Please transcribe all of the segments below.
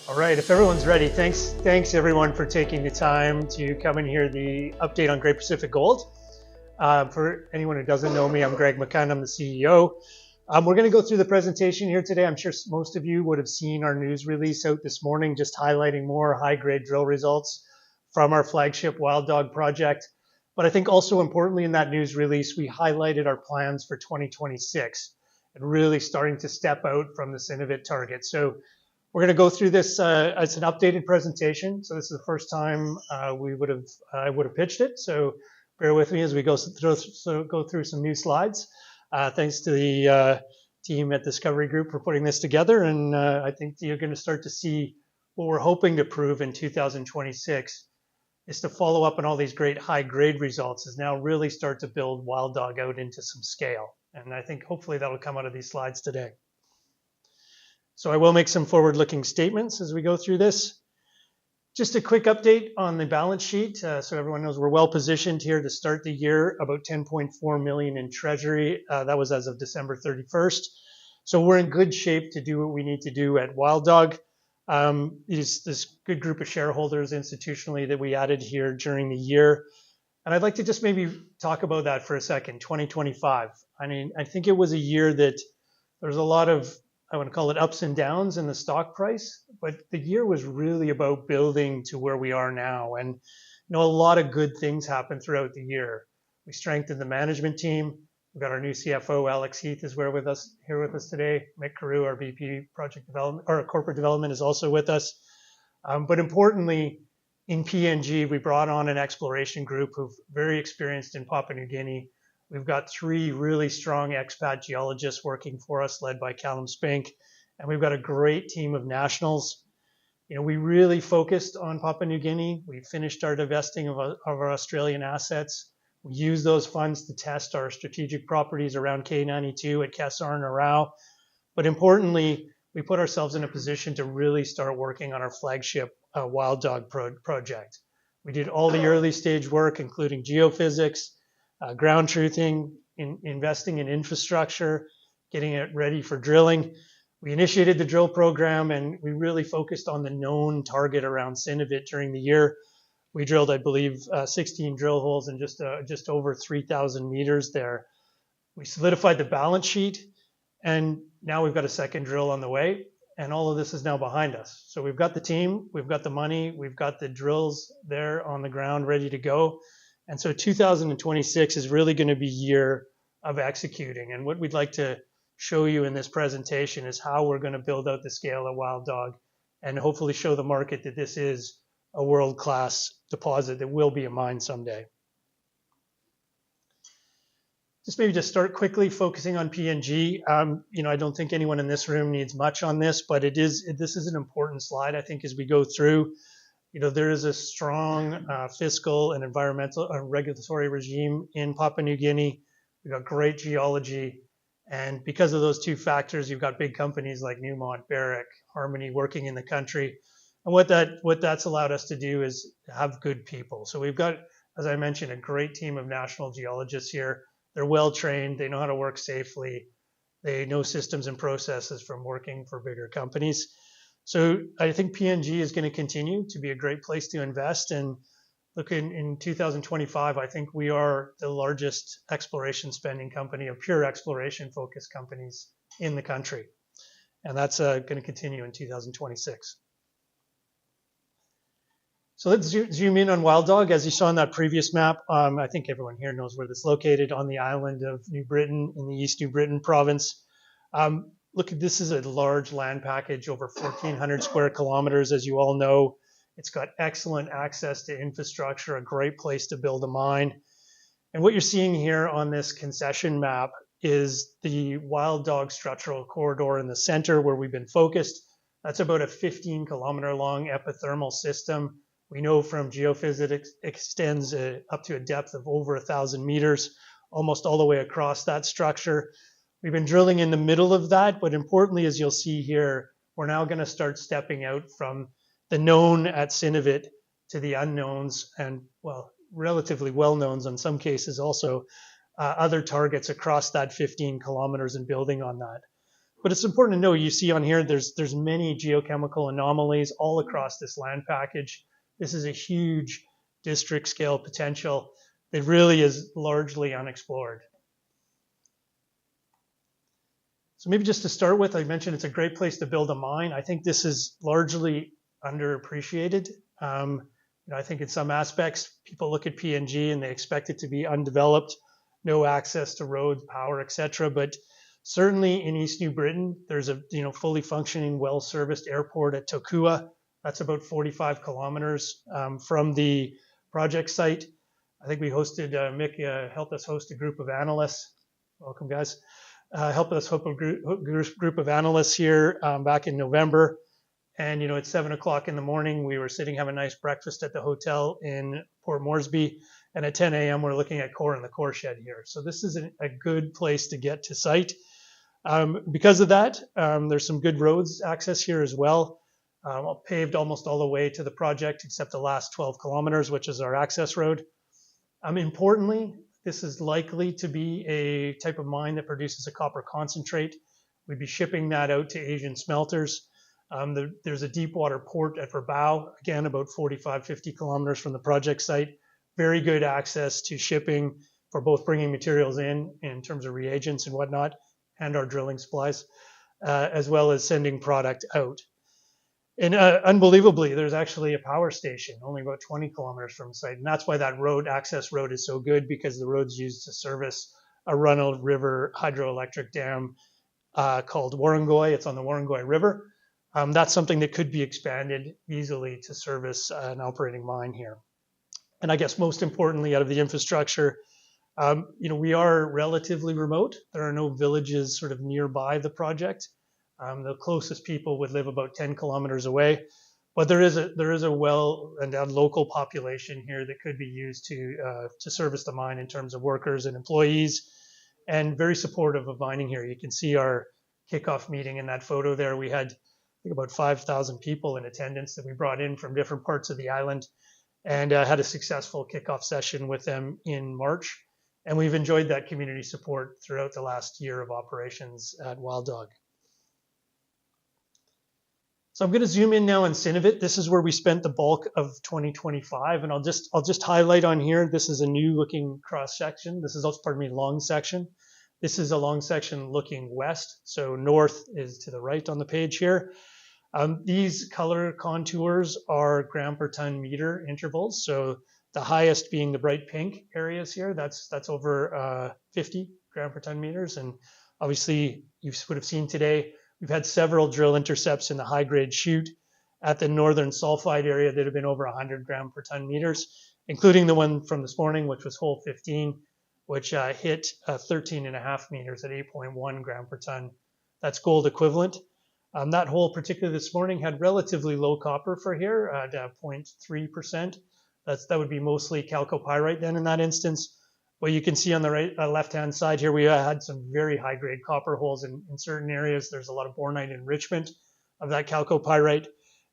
All right, if everyone's ready, thanks everyone for taking the time to come and hear the update on Great Pacific Gold. For anyone who doesn't know me, I'm Greg McCunn, I'm the CEO. We're going to go through the presentation here today. I'm sure most of you would have seen our news release out this morning, just highlighting more high-grade drill results from our flagship Wild Dog project. But I think also importantly in that news release, we highlighted our plans for 2026 and really starting to step out from the Sinavit target. So we're going to go through this as an updated presentation. So this is the first time I would have pitched it. So bear with me as we go through some new slides. Thanks to the team at Discovery Group for putting this together. And I think you're going to start to see what we're hoping to prove in 2026 is to follow up on all these great high grade results, is now really start to build Wild Dog out into some scale. And I think hopefully that'll come out of these slides today. So I will make some forward-looking statements as we go through this. Just a quick update on the balance sheet. So everyone knows we're well positioned here to start the year, about 10.4 million in treasury. That was as of December 31st. So we're in good shape to do what we need to do at Wild Dog. This good group of shareholders institutionally that we added here during the year. And I'd like to just maybe talk about that for a second, 2025. I mean, I think it was a year that there's a lot of, I want to call it ups and downs in the stock price, but the year was really about building to where we are now. And a lot of good things happened throughout the year. We strengthened the management team. We've got our new CFO, Alex Heath, is here with us today. Mick Carew, our VP Project Development or Corporate Development, is also with us. But importantly, in PNG, we brought on an exploration group who's very experienced in Papua New Guinea. We've got 3 really strong expat geologists working for us, led by Callum Spink, and we've got a great team of nationals. We really focused on Papua New Guinea. We finished our divesting of our Australian assets. We used those funds to test our strategic properties around K92 at Kessar and Arau. But importantly, we put ourselves in a position to really start working on our flagship Wild Dog project. We did all the early stage work, including geophysics, ground truthing, investing in infrastructure, getting it ready for drilling. We initiated the drill program and we really focused on the known target around Sinavit during the year. We drilled, I believe, 16 drill holes in just over 3,000 meters there. We solidified the balance sheet, and now we've got a second drill on the way, and all of this is now behind us. So we've got the team, we've got the money, we've got the drills there on the ground ready to go. And so 2026 is really going to be a year of executing. And what we'd like to show you in this presentation is how we're going to build out the scale of Wild Dog and hopefully show the market that this is a world-class deposit that will be a mine someday. Just start quickly focusing on PNG. I don't think anyone in this room needs much on this, but this is an important slide, I think, as we go through. There is a strong fiscal and environmental regulatory regime in Papua New Guinea. We've got great geology. And because of those 2 factors, you've got big companies like Newmont, Barrick, Harmony working in the country. And what that's allowed us to do is have good people. So we've got, as I mentioned, a great team of national geologists here. They're well trained. They know how to work safely. They know systems and processes from working for bigger companies. So I think PNG is going to continue to be a great place to invest. And look, in 2025, I think we are the largest exploration spending company of pure exploration focused companies in the country. And that's going to continue in 2026. So let's zoom in on Wild Dog. As you saw in that previous map, I think everyone here knows where this is located, on the island of New Britain in the East New Britain province. Look, this is a large land package, over 1,400 square kilometers, as you all know. It's got excellent access to infrastructure, a great place to build a mine. And what you're seeing here on this concession map is the Wild Dog structural corridor in the center where we've been focused. That's about a 15-kilometer long epithermal system. We know from geophysics it extends up to a depth of over 1,000 meters, almost all the way across that structure. We've been drilling in the middle of that, but importantly, as you'll see here, we're now going to start stepping out from the known at Sinavit to the unknowns and, well, relatively well-knowns in some cases also, other targets across that 15 kilometers and building on that. But it's important to know, you see on here, there's many geochemical anomalies all across this land package. This is a huge district scale potential that really is largely unexplored. So maybe just to start with, I mentioned it's a great place to build a mine. I think this is largely underappreciated. I think in some aspects, people look at PNG and they expect it to be undeveloped, no access to roads, power, etc. But certainly in East New Britain, there's a fully functioning, well-serviced airport at Tokua. That's about 45 kilometers from the project site. I think we hosted, Mick helped us host a group of analysts. Welcome, guys. Helped us host a group of analysts here back in November. And, at 7 o'clock in the morning, we were sitting having a nice breakfast at the hotel in Port Moresby. And at 10 a.m., we're looking at core in the core shed here. So this is a good place to get to site. Because of that, there's some good roads access here as well. Paved almost all the way to the project, except the last 12 kilometers, which is our access road. Importantly, this is likely to be a type of mine that produces a copper concentrate. We'd be shipping that out to Asian smelters. There's a deep water port at Verbao, again, about 45, 50 kilometers from the project site. Very good access to shipping for both bringing materials in terms of reagents and whatnot, and our drilling supplies, as well as sending product out. And unbelievably, there's actually a power station only about 20 kilometers from the site. And that's why that access road is so good, because the road's used to service a Runnel River hydroelectric dam called Warringoi. It's on the Warringoi River. That's something that could be expanded easily to service an operating mine here. And I guess most importantly, out of the infrastructure, we are relatively remote. There are no villages sort of nearby the project. The closest people would live about 10 kilometers away, but there is a well-endowed local population here that could be used to service the mine in terms of workers and employees, and very supportive of mining here. You can see our kickoff meeting in that photo there. We had, I think, about 5,000 people in attendance that we brought in from different parts of the island, and had a successful kickoff session with them in March. And we've enjoyed that community support throughout the last year of operations at Wild Dog. So I'm going to zoom in now on Synovit. This is where we spent the bulk of 2025, and I'll just highlight on here. This is a new looking cross section. This is also, long section. This is a long section looking west, so north is to the right on the page here. These color contours are gram per ton meter intervals. So the highest being the bright pink areas here. That's over 50 gram per ton meters, and obviously you would have seen today. We've had several drill intercepts in the high-grade chute at the northern sulfide area that have been over 100 gram per ton meters, including the one from this morning, which was hole 15, which hit 13.5 meters at 8.1 gram per ton. That's gold equivalent. That hole, particularly this morning, had relatively low copper for here at 0.3%. That would be mostly chalcopyrite then in that instance. What you can see on the left-hand side here, we had some very high-grade copper holes in certain areas. There's a lot of bornite enrichment of that chalcopyrite.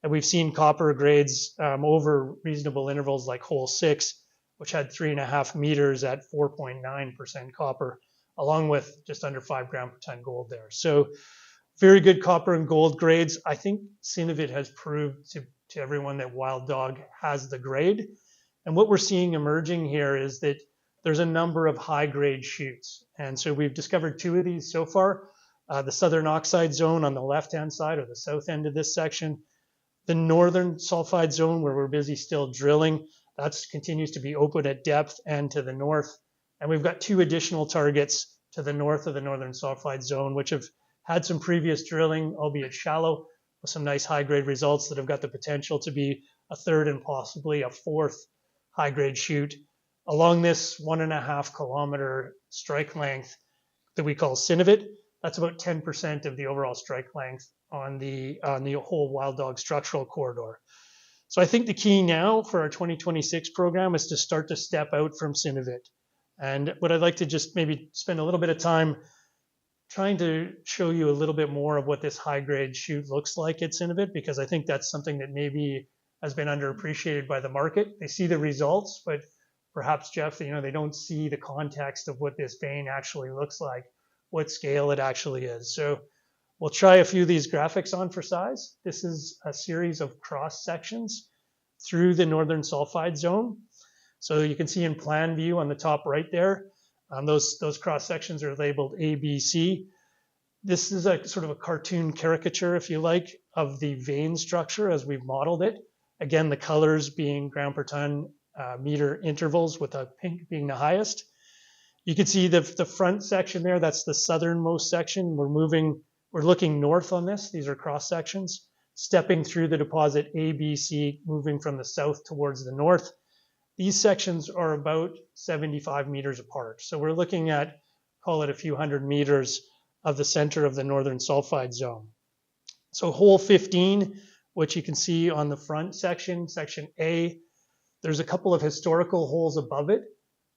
And we've seen copper grades over reasonable intervals like hole 6, which had 3.5 meters at 4.9% copper, along with just under 5 gram per ton gold there. So very good copper and gold grades. I think Synovit has proved to everyone that Wild Dog has the grade. And what we're seeing emerging here is that there's a number of high-grade chutes. And so we've discovered 2 of these so far. The southern oxide zone on the left-hand side, or the south end of this section. The northern sulfide zone, where we're busy still drilling, that continues to be open at depth and to the north. And we've got 2 additional targets to the north of the northern sulfide zone, which have had some previous drilling, albeit shallow, with some nice high-grade results that have got the potential to be a 3rd and possibly a 4th high-grade chute along this 1.5 kilometer strike length that we call Synovit. That's about 10% of the overall strike length on the whole Wild Dog structural corridor. So I think the key now for our 2026 program is to start to step out from Synovit. And what I'd like to just maybe spend a little bit of time trying to show you a little bit more of what this high-grade chute looks like at Synovit, because I think that's something that maybe has been underappreciated by the market. They see the results, but perhaps, Jeff, they don't see the context of what this vein actually looks like, what scale it actually is. So We'll try a few of these graphics on for size. This is a series of cross sections through the northern sulfide zone. So you can see in plan view on the top right there, those cross sections are labeled A, B, C. This is a sort of a cartoon caricature, if you like, of the vein structure as we've modeled it. Again, the colors being gram per ton meter intervals, with a pink being the highest. You can see the front section there, that's the southernmost section. We're looking north on this. These are cross sections, stepping through the deposit A, B, C, moving from the south towards the north. These sections are about 75 meters apart. So we're looking at, call it a few hundred meters of the center of the northern sulfide zone. So hole 15, which you can see on the front section, section A, there's a couple of historical holes above it.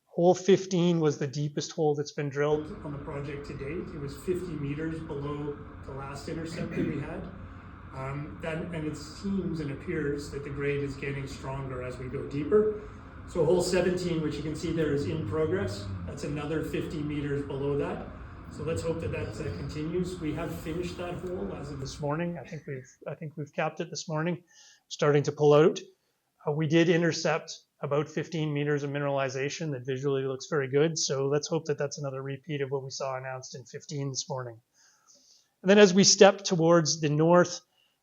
Hole 15 was the deepest hole that's been drilled on the project to date. It was 50 meters below the last intercept that we had. And it seems and appears that the grade is getting stronger as we go deeper. So hole 17, which you can see there, is in progress. That's another 50 meters below that. So let's hope that continues. We have finished that hole as of this morning. I think we've capped it this morning, starting to pull out. We did intercept about 15 meters of mineralization that visually looks very good. So let's hope that that's another repeat of what we saw announced in 15 this morning. And then as we step towards the north,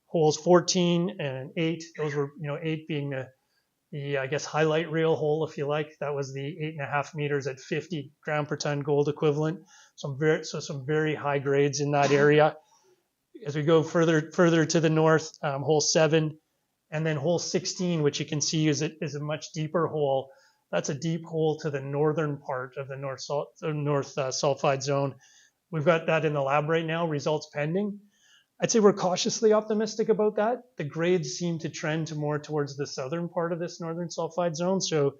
holes 14 and 8, those were, 8 being the I guess highlight reel hole, if you like. That was the 8.5 meters at 50 gram per ton gold equivalent. Some very high grades in that area. As we go further to the north, hole 7, and then hole 16, which you can see is a much deeper hole. That's a deep hole to the northern part of the north sulfide zone. We've got that in the lab right now, results pending. I'd say we're cautiously optimistic about that. The grades seem to trend more towards the southern part of this northern sulfide zone. So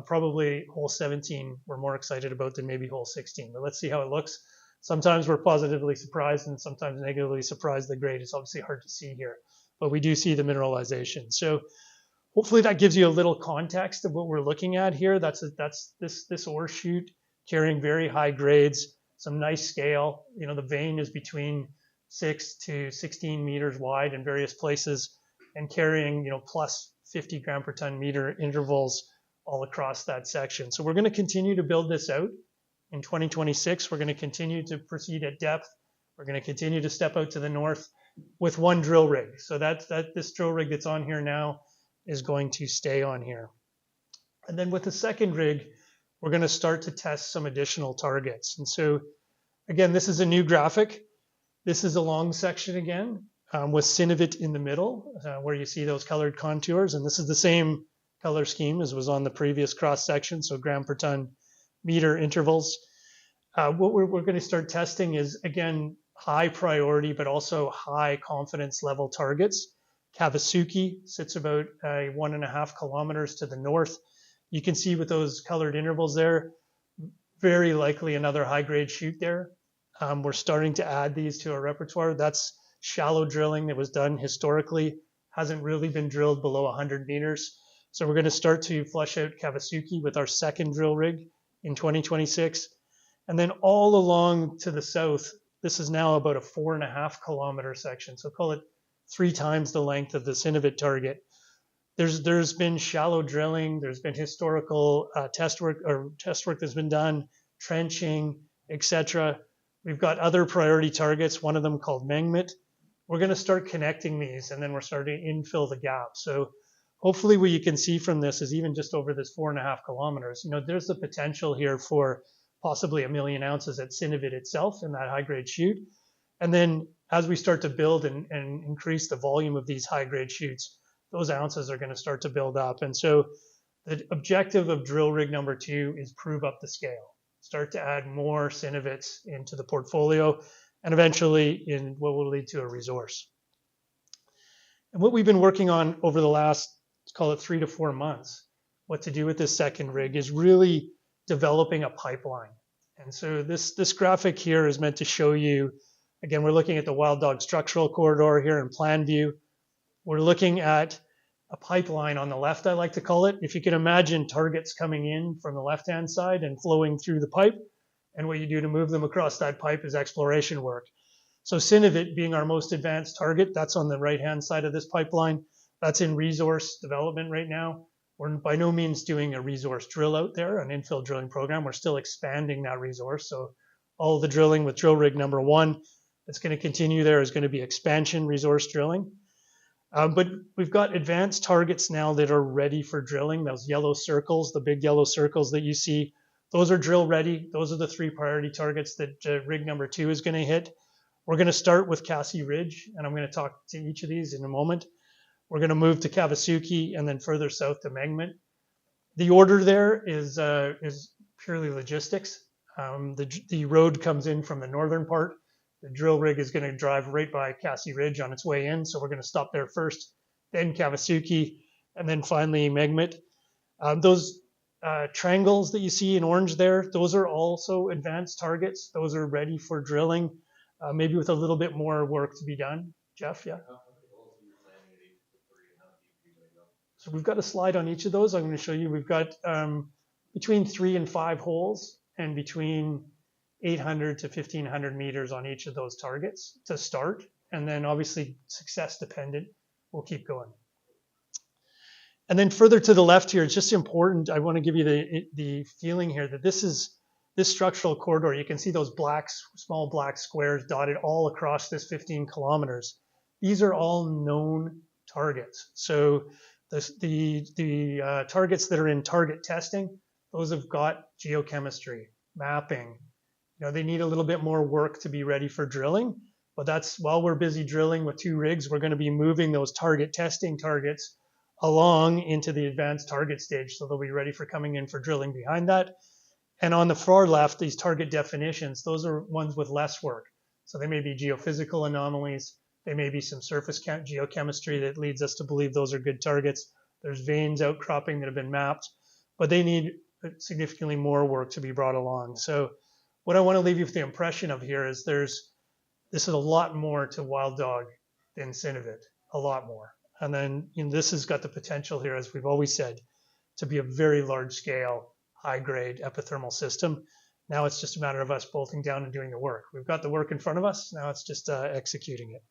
probably hole 17 we're more excited about than maybe hole 16. But let's see how it looks. Sometimes we're positively surprised and sometimes negatively surprised. The grade is obviously hard to see here, but we do see the mineralization. So hopefully that gives you a little context of what we're looking at here. That's this ore shoot carrying very high grades, some nice scale. The vein is between 6 to 16 meters wide in various places and carrying, plus 50 gram per ton meter intervals all across that section. So we're going to continue to build this out in 2026. We're going to continue to proceed at depth. We're going to continue to step out to the north with one drill rig. So this drill rig that's on here now is going to stay on here. And then with the second rig, we're going to start to test some additional targets. And so again, this is a new graphic. This is a long section again, with synovite in the middle, where you see those colored contours. And this is the same color scheme as was on the previous cross section, so gram per ton meter intervals. What we're going to start testing is, again, high priority, but also high confidence level targets. Kawasuki sits about 1.5 kilometers to the north. You can see with those colored intervals there, very likely another high grade shoot there. We're starting to add these to our repertoire. That's shallow drilling that was done historically, hasn't really been drilled below 100 meters. So we're going to start to flush out Kawasuki with our second drill rig in 2026. And then all along to the south, this is now about a 4.5 kilometer section. So call it 3 times the length of the synovite target. There's been shallow drilling, there's been historical test work that's been done, trenching, etc. We've got other priority targets, one of them called Mengmit. We're going to start connecting these, and then we're starting to infill the gap. So hopefully what you can see from this is even just over this 4.5 kilometers, there's the potential here for possibly 1 million ounces at synovite itself in that high grade shoot. And then as we start to build and increase the volume of these high grade shoots, those ounces are going to start to build up. And so the objective of drill rig number 2 is prove up the scale. Start to add more synovites into the portfolio, and eventually in what will lead to a resource. And what we've been working on over the last, let's call it 3 to 4 months, what to do with this second rig is really developing a pipeline. And so this graphic here is meant to show you, again, we're looking at the Wild Dog structural corridor here in plan view. We're looking at a pipeline on the left, I like to call it. If you can imagine targets coming in from the left-hand side and flowing through the pipe, and what you do to move them across that pipe is exploration work. So Synovit being our most advanced target, that's on the right-hand side of this pipeline. That's in resource development right now. We're by no means doing a resource drill out there, an infill drilling program. We're still expanding that resource. So all the drilling with drill rig number 1 that's going to continue there is going to be expansion resource drilling. But we've got advanced targets now that are ready for drilling. Those yellow circles, the big yellow circles that you see, those are drill ready. Those are the 3 priority targets that rig number 2 is going to hit. We're going to start with Cassie Ridge, and I'm going to talk to each of these in a moment. We're going to move to Kawasuki and then further south to Megment. The order there is purely logistics. The road comes in from the northern part. The drill rig is going to drive right by Cassie Ridge on its way in, so we're going to stop there first, then Kawasuki, and then finally Megmet. Those triangles that you see in orange there, those are also advanced targets. Those are ready for drilling, maybe with a little bit more work to be done. Jeff, yeah? So we've got a slide on each of those. I'm going to show you. We've got between 3 and 5 holes and between 800 to 1,500 meters on each of those targets to start. And then obviously success dependent, we'll keep going. And then further to the left here, it's just important. I want to give you the feeling here that this structural corridor. You can see those small black squares dotted all across this 15 kilometers. These are all known targets. So the targets that are in target testing, those have got geochemistry, mapping. You know, they need a little bit more work to be ready for drilling, but that's while we're busy drilling with 2 rigs, we're going to be moving those target testing targets along into the advanced target stage, so they'll be ready for coming in for drilling behind that. And on the far left, these target definitions, those are ones with less work. So they may be geophysical anomalies. They may be some surface geochemistry that leads us to believe those are good targets. There's veins outcropping that have been mapped, but they need significantly more work to be brought along. So what I want to leave you with the impression of here is this is a lot more to Wild Dog than Synovit, a lot more. And then this has got the potential here, as we've always said, to be a very large scale, high grade epithermal system. Now it's just a matter of us bolting down and doing the work. We've got the work in front of us. Now it's just executing it.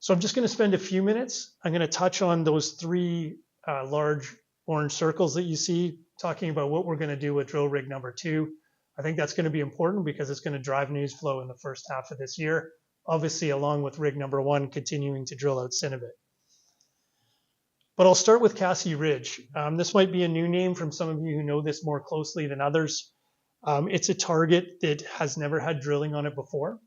So I'm just going to spend a few minutes. I'm going to touch on those 3 large orange circles that you see, talking about what we're going to do with drill rig number 2. I think that's going to be important because it's going to drive news flow in the first half of this year, obviously along with rig number 1 continuing to drill out Synovit. But I'll start with Cassie Ridge. This might be a new name from some of you who know this more closely than others. It's a target that has never had drilling on it before.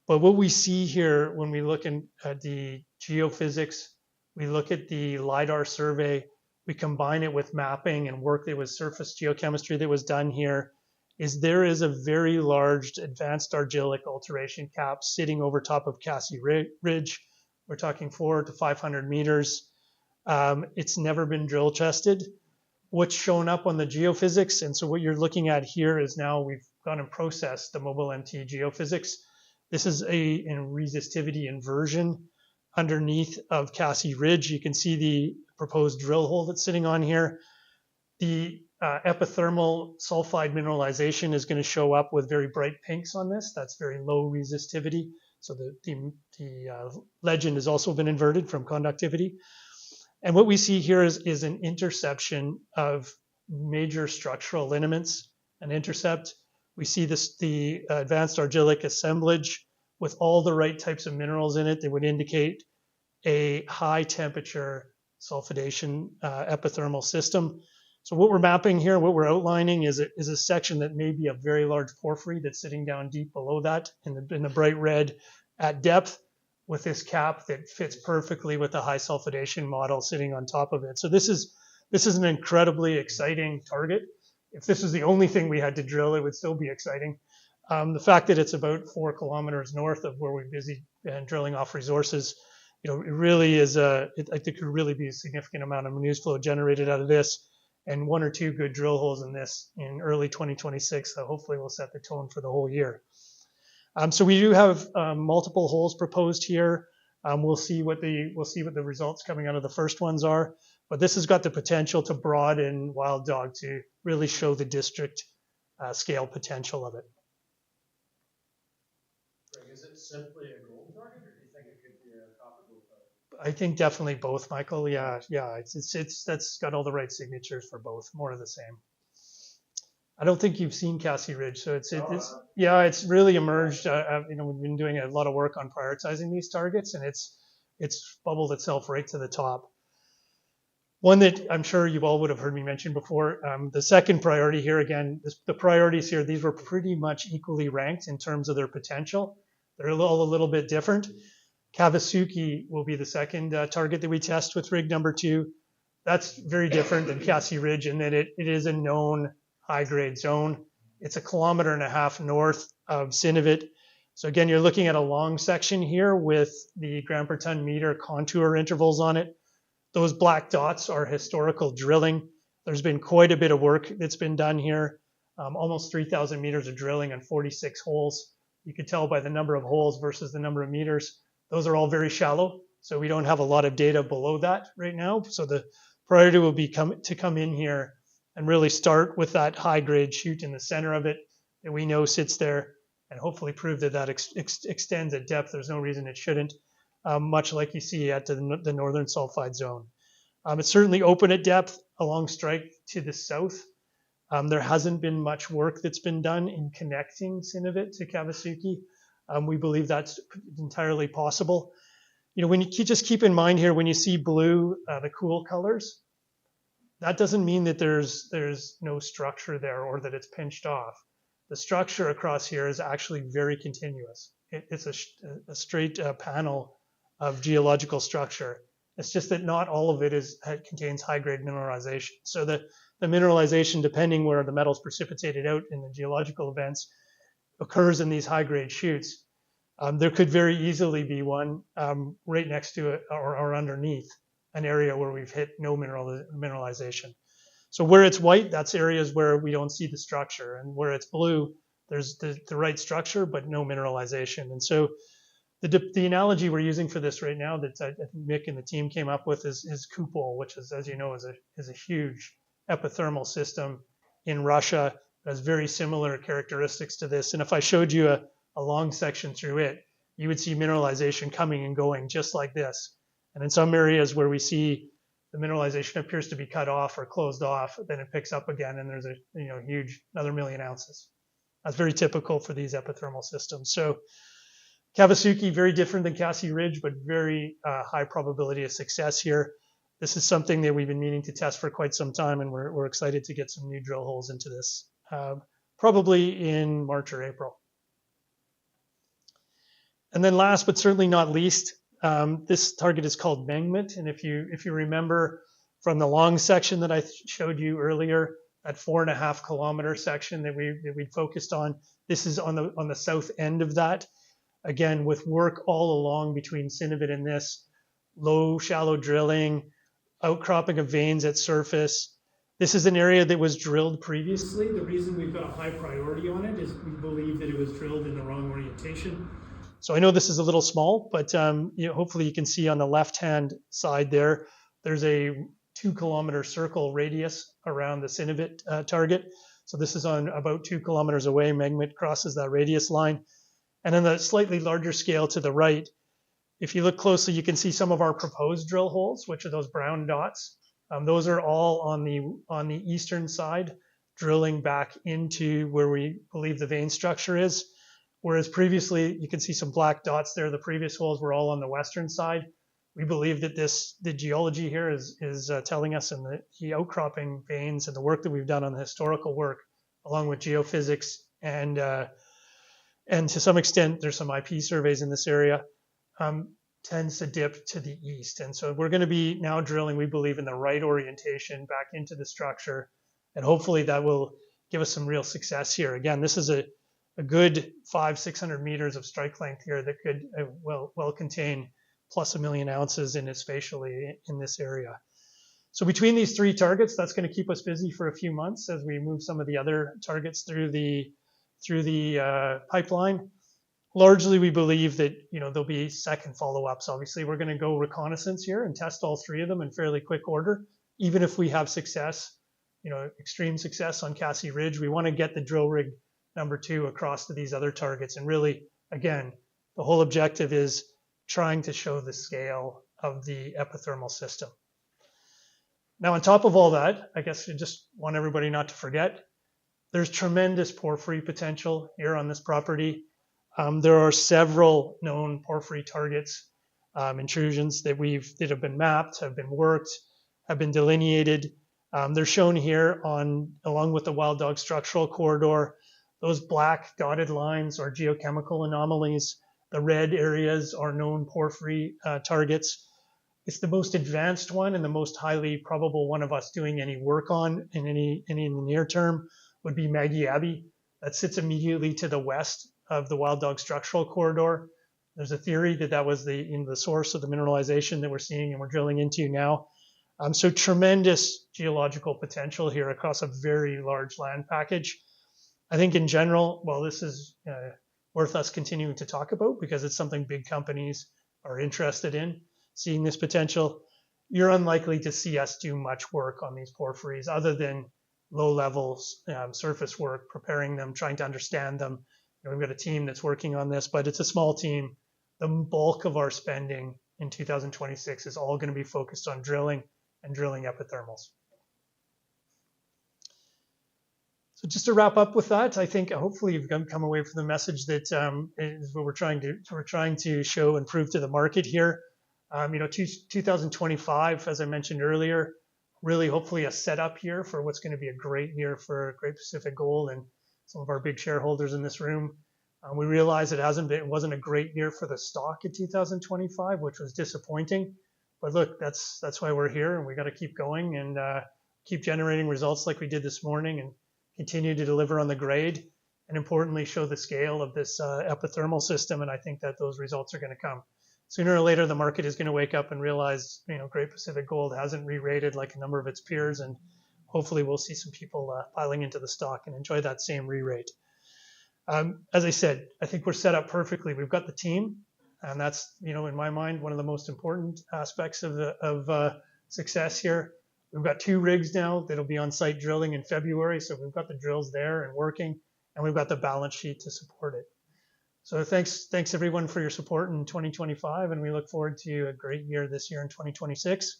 But what we see here when we look at the geophysics, we look at the LiDAR survey, we combine it with mapping and work that was surface geochemistry that was done here, is there is a very large advanced argillic alteration cap sitting over top of Cassie Ridge. We're talking 400 to 500 meters. It's never been drill tested. What's shown up on the geophysics, and so what you're looking at here is now we've gone and processed the mobile MT geophysics. This is a resistivity inversion underneath of Cassie Ridge. You can see the proposed drill hole that's sitting on here. The epithermal sulfide mineralization is going to show up with very bright pinks on this. That's very low resistivity. So the legend has also been inverted from conductivity. And what we see here is an interception of major structural lineaments, an intercept. We see the advanced argillic assemblage with all the right types of minerals in it that would indicate a high temperature sulfidation epithermal system. So what we're mapping here, what we're outlining is a section that may be a very large porphyry that's sitting down deep below that in the bright red at depth, with this cap that fits perfectly with the high sulfidation model sitting on top of it. So this is an incredibly exciting target. If this was the only thing we had to drill, it would still be exciting. The fact that it's about 4 kilometers north of where we're busy drilling off resources, it really is I think there could really be a significant amount of news flow generated out of this, and 1 or 2 good drill holes in this in early 2026 that hopefully will set the tone for the whole year. So we do have multiple holes proposed here. We'll see what the results coming out of the first ones are, but this has got the potential to broaden Wild Dog to really show the district scale potential of it. Greg, is it simply a gold target, or do you think it could be a copper gold target? I think definitely both, Michael. Yeah, that's got all the right signatures for both. More of the same. I don't think you've seen Cassie Ridge, so it's really emerged. We've been doing a lot of work on prioritizing these targets, and it's bubbled itself right to the top. One that I'm sure you all would have heard me mention before. The second priority here, again, the priorities here, these were pretty much equally ranked in terms of their potential. They're all a little bit different. Kawasuki will be the second target that we test with rig number 2. That's very different than Cassie Ridge in that it is a known high-grade zone. It's 1.5 kilometers north of Sinavit. So again, you're looking at a long section here with the gram per ton meter contour intervals on it. Those black dots are historical drilling. There's been quite a bit of work that's been done here. Almost 3,000 meters of drilling on 46 holes. You could tell by the number of holes versus the number of meters. Those are all very shallow, so we don't have a lot of data below that right now. So the priority will be to come in here and really start with that high-grade chute in the center of it that we know sits there, and hopefully prove that extends at depth. There's no reason it shouldn't, much like you see at the northern sulfide zone. It's certainly open at depth along strike to the south. There hasn't been much work that's been done in connecting Sinavit to Kawasuki. We believe that's entirely possible. When you just keep in mind here, when you see blue, the cool colors, that doesn't mean that there's no structure there or that it's pinched off. The structure across here is actually very continuous. It's a straight panel of geological structure. It's just that not all of it contains high-grade mineralization. So the mineralization, depending where the metal's precipitated out in the geological events, occurs in these high-grade chutes. There could very easily be one right next to it or underneath an area where we've hit no mineralization. So where it's white, that's areas where we don't see the structure, and where it's blue, there's the right structure but no mineralization. And so the analogy we're using for this right now that I think Mick and the team came up with is Kupol, which is, as you know, is a huge epithermal system in Russia. It has very similar characteristics to this. And if I showed you a long section through it, you would see mineralization coming and going just like this. And in some areas where we see the mineralization appears to be cut off or closed off, then it picks up again and there's a huge another 1 million ounces. That's very typical for these epithermal systems. So Kawasuki, very different than Cassie Ridge, but very high probability of success here. This is something that we've been meaning to test for quite some time, and we're excited to get some new drill holes into this, probably in March or April. And then last but certainly not least, this target is called Mengmet. And if you remember from the long section that I showed you earlier, that 4.5 kilometer section that we focused on, this is on the south end of that. Again, with work all along between Sinavit and this, low, shallow drilling, outcropping of veins at surface. This is an area that was drilled previously. The reason we've got a high priority on it is we believe that it was drilled in the wrong orientation. So I know this is a little small, but hopefully you can see on the left-hand side there's a 2 kilometer circle radius around the Sinavit target. So this is on about 2 kilometers away. Mengmet crosses that radius line. And on the slightly larger scale to the right, if you look closely, you can see some of our proposed drill holes, which are those brown dots. Those are all on the eastern side, drilling back into where we believe the vein structure is. Whereas previously, you can see some black dots there. The previous holes were all on the western side. We believe that the geology here is telling us, and the outcropping veins and the work that we've done on the historical work, along with geophysics and to some extent, there's some IP surveys in this area, tends to dip to the east. And so we're going to be now drilling, we believe, in the right orientation back into the structure. And hopefully that will give us some real success here. Again, this is a good 500-600 meters of strike length here that could well contain plus 1 million ounces in it spatially in this area. So between these 3 targets, that's going to keep us busy for a few months as we move some of the other targets through the pipeline. Largely, we believe that there'll be second follow-ups. Obviously, we're going to go reconnaissance here and test all 3 of them in fairly quick order. Even if we have success, extreme success on Cassie Ridge, we want to get the drill rig number 2 across to these other targets and really, again, The whole objective is trying to show the scale of the epithermal system. Now, on top of all that, I guess I just want everybody not to forget, there's tremendous porphyry potential here on this property. There are several known porphyry targets, intrusions that have been mapped, have been worked, have been delineated. They're shown here along with the Wild Dog structural corridor. Those black dotted lines are geochemical anomalies. The red areas are known porphyry targets. It's the most advanced one and the most highly probable one of us doing any work on in the near term would be Maggie Abbey. That sits immediately to the west of the Wild Dog structural corridor. There's a theory that was the source of the mineralization that we're seeing and we're drilling into now. So tremendous geological potential here across a very large land package. I think in general, well, this is worth us continuing to talk about because it's something big companies are interested in, seeing this potential. You're unlikely to see us do much work on these porphyries other than low levels surface work, preparing them, trying to understand them. We've got a team that's working on this, but it's a small team. The bulk of our spending in 2026 is all going to be focused on drilling and drilling epithermals. So just to wrap up with that, I think hopefully you've come away from the message that is what we're trying to show and prove to the market here. 2025, as I mentioned earlier, really hopefully a setup year for what's going to be a great year for Great Pacific Gold and some of our big shareholders in this room. We realize it wasn't a great year for the stock in 2025, which was disappointing. But look, that's why we're here, and we got to keep going and keep generating results like we did this morning, and continue to deliver on the grade, and importantly, show the scale of this epithermal system. And I think that those results are going to come. Sooner or later, the market is going to wake up and realize, Great Pacific Gold hasn't re-rated like a number of its peers, and hopefully we'll see some people piling into the stock and enjoy that same re-rate. As I said, I think we're set up perfectly. We've got the team, and that's, in my mind, one of the most important aspects of success here. We've got 2 rigs now that'll be on site drilling in February, so we've got the drills there and working, and we've got the balance sheet to support it. So thanks everyone for your support in 2025, and we look forward to a great year this year in 2026.